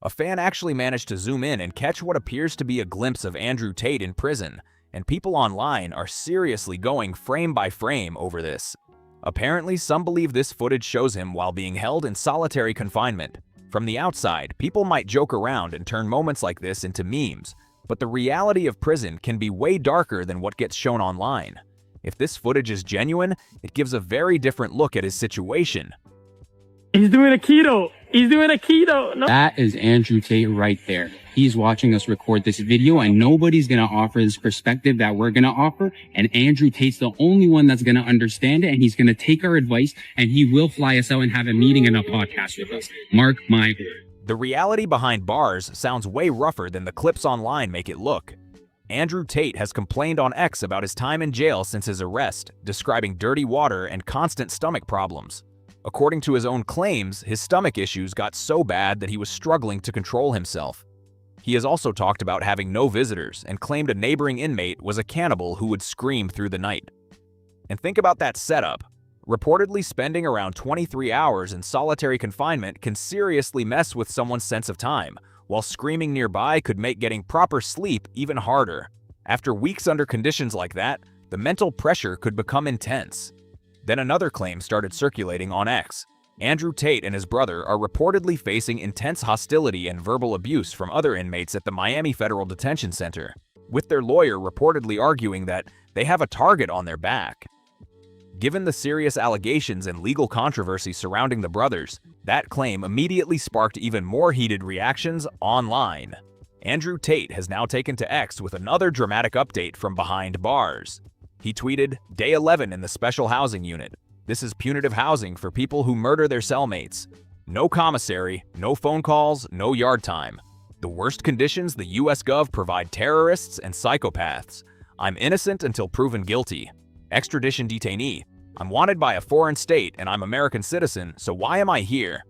A fan actually managed to zoom in and catch what appears to be a glimpse of Andrew Tate in prison, and people online are seriously going frame by frame over this. Apparently, some believe this footage shows him while being held in solitary confinement. From the outside, people might joke around and turn moments like this into memes, but the reality of prison can be way darker than what gets shown online. If this footage is genuine, it gives a very different look at his situation. He's doing a keto. He's doing a keto. No. That is Andrew Tate right there. He's watching us record this video, and nobody's going to offer this perspective that we're going to offer. And Andrew Tate's the only one that's going to understand it, and he's going to take our advice, and he will fly us out and have a meeting and a podcast with us. Mark my word. The reality behind bars sounds way rougher than the clips online make it look. Andrew Tate has complained on X about his time in jail since his arrest, describing dirty water and constant stomach problems. According to his own claims, his stomach issues got so bad that he was struggling to control himself. He has also talked about having no visitors and claimed a neighboring inmate was a cannibal who would scream through the night. And think about that setup. Reportedly spending around 23 hours in solitary confinement can seriously mess with someone's sense of time, while screaming nearby could make getting proper sleep even harder. After weeks under conditions like that, the mental pressure could become intense. Then another claim started circulating on X. Andrew Tate and his brother are reportedly facing intense hostility and verbal abuse from other inmates at the Miami Federal Detention Center, with their lawyer reportedly arguing that they have a target on their back. Given the serious allegations and legal controversy surrounding the brothers, that claim immediately sparked even more heated reactions online. Andrew Tate has now taken to X with another dramatic update from behind bars. He tweeted, "Day 11 in the special housing unit. This is punitive housing for people who murder their cellmates. No commissary, no phone calls, no yard time. The worst conditions the US Gov provide terrorists and psychopaths. I'm innocent until proven guilty. Extradition detainee. I'm wanted by a foreign state and I'm American citizen, so why am I here?"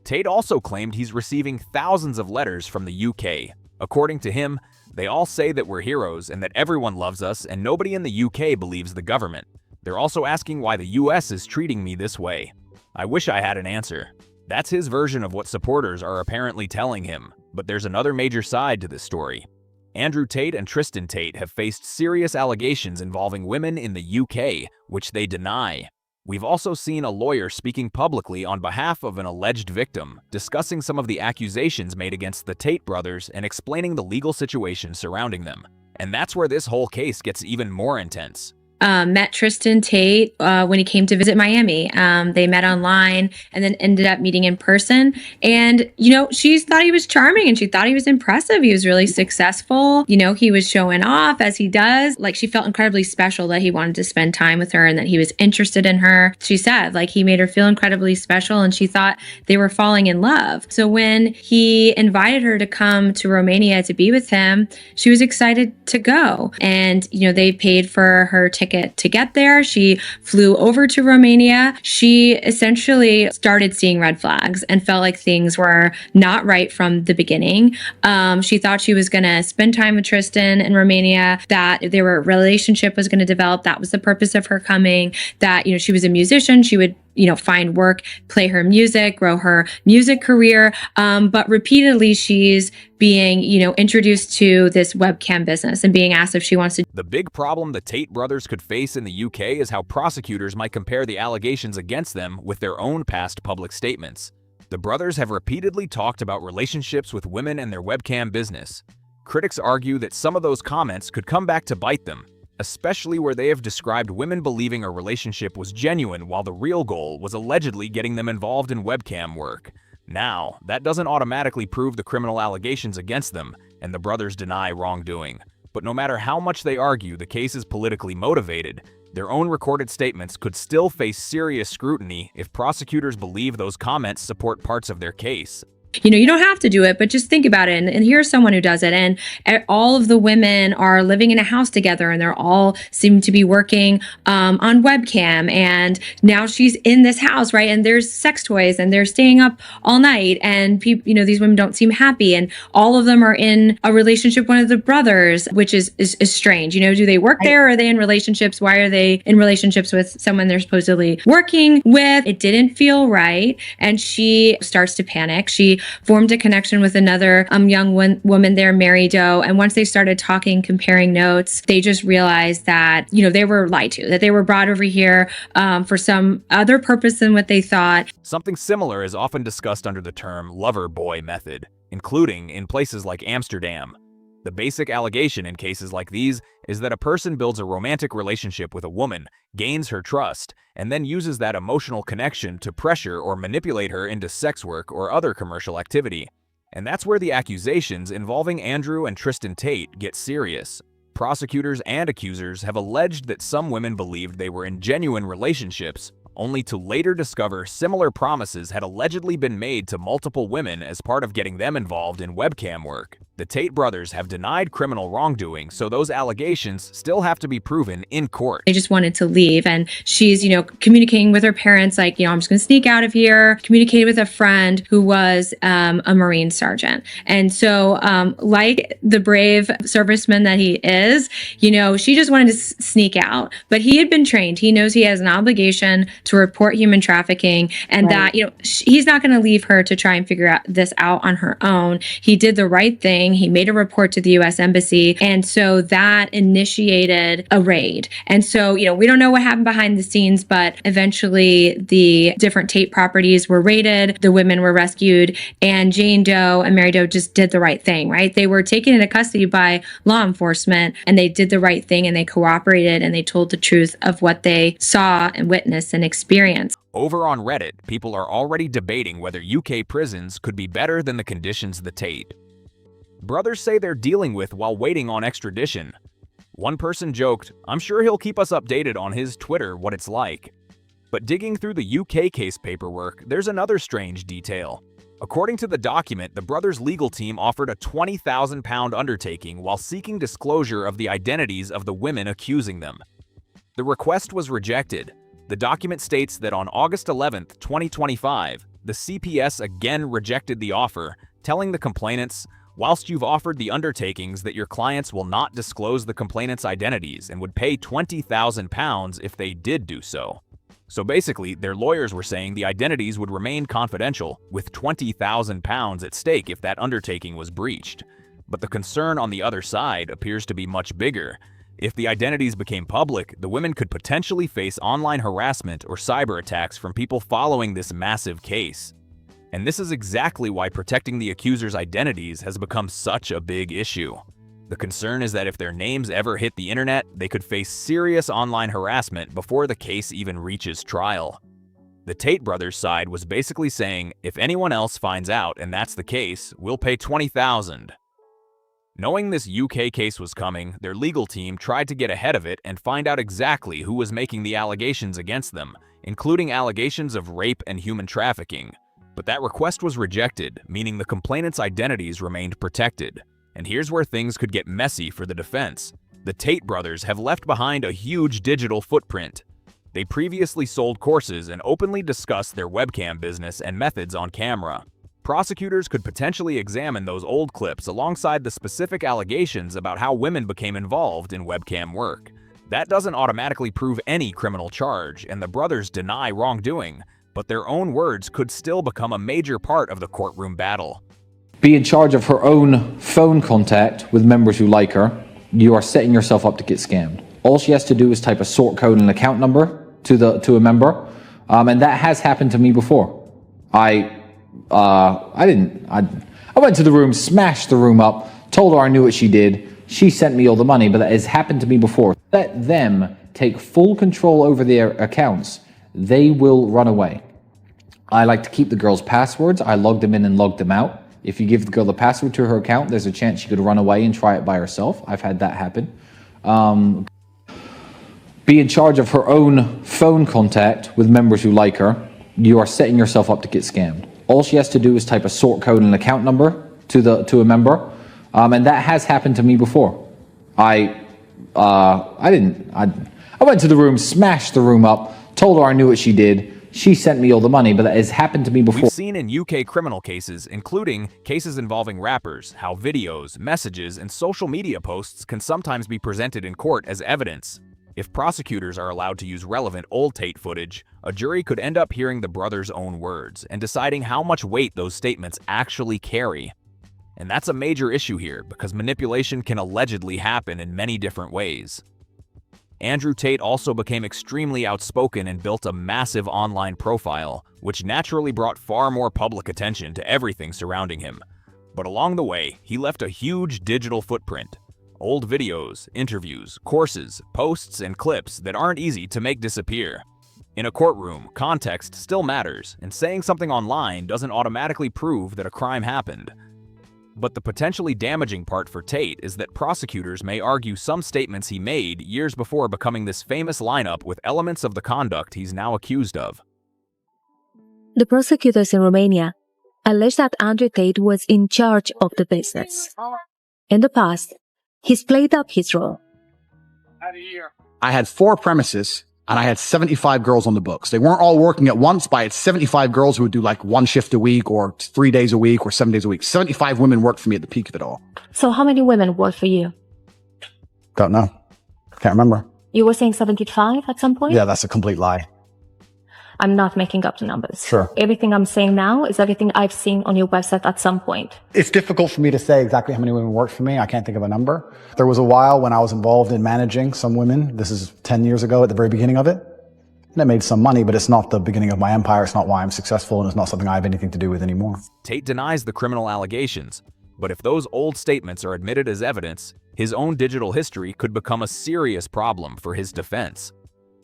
Tate also claimed he's receiving thousands of letters from the UK. According to him, they all say that we're heroes and that everyone loves us and nobody in the UK believes the government. They're also asking why the US is treating me this way. I wish I had an answer. That's his version of what supporters are apparently telling him, but there's another major side to this story. Andrew Tate and Tristan Tate have faced serious allegations involving women in the UK, which they deny. We've also seen a lawyer speaking publicly on behalf of an alleged victim, discussing some of the accusations made against the Tate brothers and explaining the legal situation surrounding them. And that's where this whole case gets even more intense. Met Tristan Tate when he came to visit Miami. They met online and then ended up meeting in person. And, she thought he was charming and she thought he was impressive. He was really successful. He was showing off as he does. Like, she felt incredibly special that he wanted to spend time with her and that he was interested in her. She said, he made her feel incredibly special and she thought they were falling in love. So when he invited her to come to Romania to be with him, she was excited to go. And, they paid for her ticket to get there. She flew over to Romania. She essentially started seeing red flags and felt like things were not right from the beginning. She thought she was going to spend time with Tristan in Romania, that their relationship was going to develop. That was the purpose of her coming, that, she was a musician. She would find work, play her music, grow her music career. But repeatedly, she's being, introduced to this webcam business and being asked if she wants to. The big problem the Tate brothers could face in the UK is how prosecutors might compare the allegations against them with their own past public statements. The brothers have repeatedly talked about relationships with women and their webcam business. Critics argue that some of those comments could come back to bite them, especially where they have described women believing a relationship was genuine while the real goal was allegedly getting them involved in webcam work. Now, that doesn't automatically prove the criminal allegations against them, and the brothers deny wrongdoing. But no matter how much they argue the case is politically motivated, their own recorded statements could still face serious scrutiny if prosecutors believe those comments support parts of their case. You don't have to do it, but just think about it. And here's someone who does it. And all of the women are living in a house together and they're all seem to be working on webcam. And now she's in this house, right? And there's sex toys and they're staying up all night. And people, these women don't seem happy. And all of them are in a relationship with one of the brothers, which is strange. Do they work there? Or are they in relationships? Why are they in relationships with someone they're supposedly working with? It didn't feel right. And she starts to panic. She formed a connection with another young woman there, Mary Doe. And once they started talking, comparing notes, they just realized that, they were lied to, that they were brought over here for some other purpose than what they thought. Something similar is often discussed under the term lover boy method, including in places like Amsterdam. The basic allegation in cases like these is that a person builds a romantic relationship with a woman, gains her trust, and then uses that emotional connection to pressure or manipulate her into sex work or other commercial activity. And that's where the accusations involving Andrew and Tristan Tate get serious. Prosecutors and accusers have alleged that some women believed they were in genuine relationships, only to later discover similar promises had allegedly been made to multiple women as part of getting them involved in webcam work. The Tate brothers have denied criminal wrongdoing, so those allegations still have to be proven in court. They just wanted to leave, and she's, communicating with her parents, like, I'm just going to sneak out of here. Communicated with a friend who was a Marine sergeant. And so, like the brave serviceman that he is, she just wanted to sneak out. But he had been trained. He knows he has an obligation to report human trafficking, and that, he's not going to leave her to try and figure this out on her own. He did the right thing. He made a report to the U.S. Embassy. And so that initiated a raid. And so, we don't know what happened behind the scenes, but eventually the different Tate properties were raided. The women were rescued, and Jane Doe and Mary Doe just did the right thing, right? They were taken into custody by law enforcement, and they did the right thing, and they cooperated, and they told the truth of what they saw and witnessed and experienced. Over on Reddit, people are already debating whether UK prisons could be better than the conditions the Tate brothers say they're dealing with while waiting on extradition. One person joked, "I'm sure he'll keep us updated on his Twitter what it's like." But digging through the UK case paperwork, there's another strange detail. According to the document, the brothers' legal team offered a £20,000 undertaking while seeking disclosure of the identities of the women accusing them. The request was rejected. The document states that on August 11, 2025, the CPS again rejected the offer, telling the complainants, "Whilst you've offered the undertakings that your clients will not disclose the complainants' identities and would pay £20,000 if they did do so." So basically, their lawyers were saying the identities would remain confidential, with £20,000 at stake if that undertaking was breached. But the concern on the other side appears to be much bigger. If the identities became public, the women could potentially face online harassment or cyber attacks from people following this massive case. And this is exactly why protecting the accusers' identities has become such a big issue. The concern is that if their names ever hit the internet, they could face serious online harassment before the case even reaches trial. The Tate brothers' side was basically saying, if anyone else finds out and that's the case, we'll pay $20,000. Knowing this UK case was coming, their legal team tried to get ahead of it and find out exactly who was making the allegations against them, including allegations of rape and human trafficking. But that request was rejected, meaning the complainants' identities remained protected. And here's where things could get messy for the defense. The Tate brothers have left behind a huge digital footprint. They previously sold courses and openly discussed their webcam business and methods on camera. Prosecutors could potentially examine those old clips alongside the specific allegations about how women became involved in webcam work. That doesn't automatically prove any criminal charge, and the brothers deny wrongdoing, but their own words could still become a major part of the courtroom battle. Be in charge of her own phone contact with members who like her. You are setting yourself up to get scammed. All she has to do is type a sort code and account number to a member, and that has happened to me before. I went to the room, smashed the room up, told her I knew what she did. She sent me all the money, but that has happened to me before. Let them take full control over their accounts. They will run away. I like to keep the girl's passwords. I logged them in and logged them out. If you give the girl the password to her account, there's a chance she could run away and try it by herself. I've had that happen. Be in charge of her own phone contact with members who like her. You are setting yourself up to get scammed. All she has to do is type a sort code and account number to a member, and that has happened to me before. I went to the room, smashed the room up, told her I knew what she did. She sent me all the money, but that has happened to me before. We've seen in UK criminal cases, including cases involving rappers, how videos, messages, and social media posts can sometimes be presented in court as evidence. If prosecutors are allowed to use relevant old Tate footage, a jury could end up hearing the brothers' own words and deciding how much weight those statements actually carry. And that's a major issue here because manipulation can allegedly happen in many different ways. Andrew Tate also became extremely outspoken and built a massive online profile, which naturally brought far more public attention to everything surrounding him. But along the way, he left a huge digital footprint. Old videos, interviews, courses, posts, and clips that aren't easy to make disappear. In a courtroom, context still matters, and saying something online doesn't automatically prove that a crime happened. But the potentially damaging part for Tate is that prosecutors may argue some statements he made years before becoming this famous lineup with elements of the conduct he's now accused of. The prosecutors in Romania allege that Andrew Tate was in charge of the business. In the past, he's played up his role. I had 4 premises and I had 75 girls on the books. They weren't all working at once, but I had 75 girls who would do like 1 shift a week or 3 days a week or 7 days a week. 75 women worked for me at the peak of it all. So how many women worked for you? Don't know. Can't remember. You were saying 75 at some point? Yeah, that's a complete lie. I'm not making up the numbers. Sure. Everything I'm saying now is everything I've seen on your website at some point. It's difficult for me to say exactly how many women worked for me. I can't think of a number. There was a while when I was involved in managing some women. This is 10 years ago at the very beginning of it. And I made some money, but it's not the beginning of my empire. It's not why I'm successful, and it's not something I have anything to do with anymore. Tate denies the criminal allegations, but if those old statements are admitted as evidence, his own digital history could become a serious problem for his defense.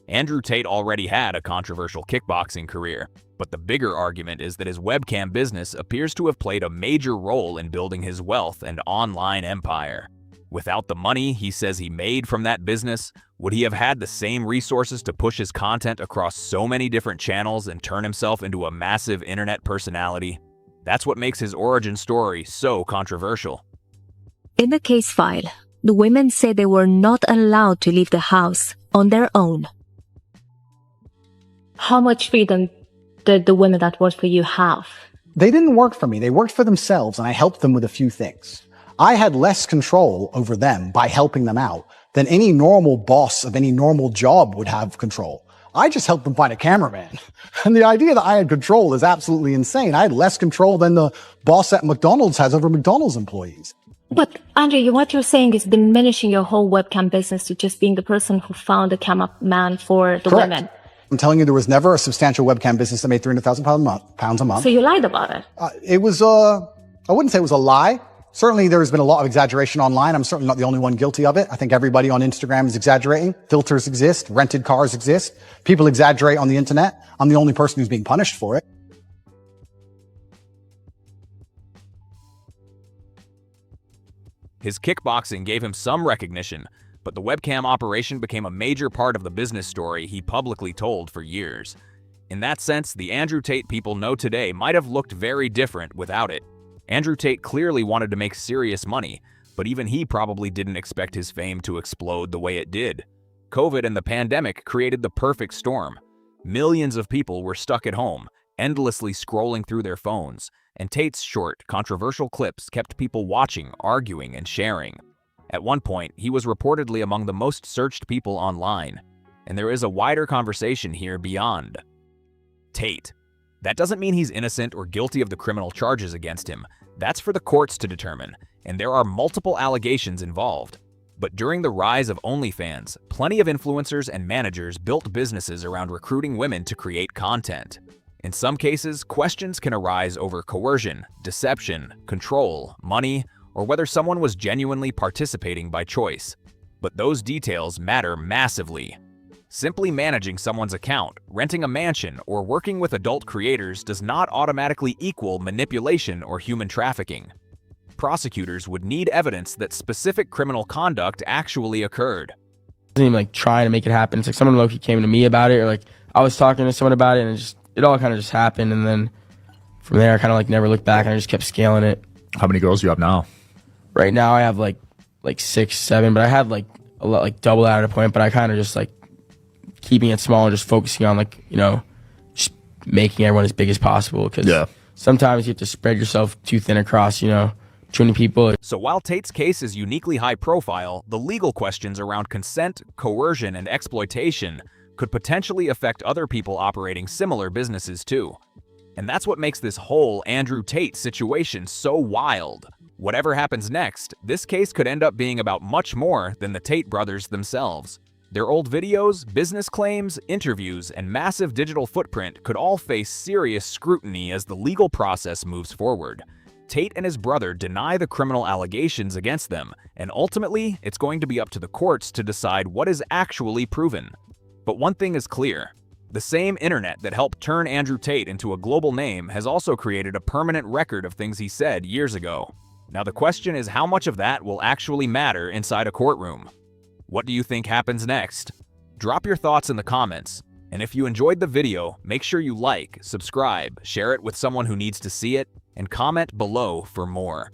Andrew Tate already had a controversial kickboxing career, but the bigger argument is that his webcam business appears to have played a major role in building his wealth and online empire. Without the money he says he made from that business, would he have had the same resources to push his content across so many different channels and turn himself into a massive internet personality? That's what makes his origin story so controversial. In the case file, the women say they were not allowed to leave the house on their own. How much freedom did the women that worked for you have? They didn't work for me. They worked for themselves, and I helped them with a few things. I had less control over them by helping them out than any normal boss of any normal job would have control. I just helped them find a cameraman. And the idea that I had control is absolutely insane. I had less control than the boss at McDonald's has over McDonald's employees. But Andrew, what you're saying is diminishing your whole webcam business to just being the person who found the cameraman for the Correct. women. I'm telling you, there was never a substantial webcam business that made £300,000 a month. So you lied about it? It was, I wouldn't say it was a lie. Certainly there's been a lot of exaggeration online. I'm certainly not the only one guilty of it. I think everybody on Instagram is exaggerating. Filters exist. Rented cars exist. People exaggerate on the internet. I'm the only person who's being punished for it. His kickboxing gave him some recognition, but the webcam operation became a major part of the business story he publicly told for years. In that sense, the Andrew Tate people know today might have looked very different without it. Andrew Tate clearly wanted to make serious money, but even he probably didn't expect his fame to explode the way it did. COVID and the pandemic created the perfect storm. Millions of people were stuck at home, endlessly scrolling through their phones, and Tate's short, controversial clips kept people watching, arguing, and sharing. At one point, he was reportedly among the most searched people online, and there is a wider conversation here beyond Tate. That doesn't mean he's innocent or guilty of the criminal charges against him. That's for the courts to determine, and there are multiple allegations involved. But during the rise of OnlyFans, plenty of influencers and managers built businesses around recruiting women to create content. In some cases, questions can arise over coercion, deception, control, money, or whether someone was genuinely participating by choice. But those details matter massively. Simply managing someone's account, renting a mansion, or working with adult creators does not automatically equal manipulation or human trafficking. Prosecutors would need evidence that specific criminal conduct actually occurred. I wasn't even like trying to make it happen. It's like someone low-key came to me about it, or like I was talking to someone about it, and it all kind of just happened. And then from there, I kind of like never looked back, and I just kept scaling it. How many girls do you have now? Right now, I have like 6, 7, but I had like a lot, like double that at a point. But I kind of just like keeping it small and just focusing on like, you know, just making everyone as big as possible. Because sometimes you have to spread yourself too thin across, you know, too many people. So while Tate's case is uniquely high profile, the legal questions around consent, coercion, and exploitation could potentially affect other people operating similar businesses too. And that's what makes this whole Andrew Tate situation so wild. Whatever happens next, this case could end up being about much more than the Tate brothers themselves. Their old videos, business claims, interviews, and massive digital footprint could all face serious scrutiny as the legal process moves forward. Tate and his brother deny the criminal allegations against them, and ultimately, it's going to be up to the courts to decide what is actually proven. But one thing is clear. The same internet that helped turn Andrew Tate into a global name has also created a permanent record of things he said years ago. Now the question is how much of that will actually matter inside a courtroom? What do you think happens next? Drop your thoughts in the comments, and if you enjoyed the video, make sure you like, subscribe, share it with someone who needs to see it, and comment below for more.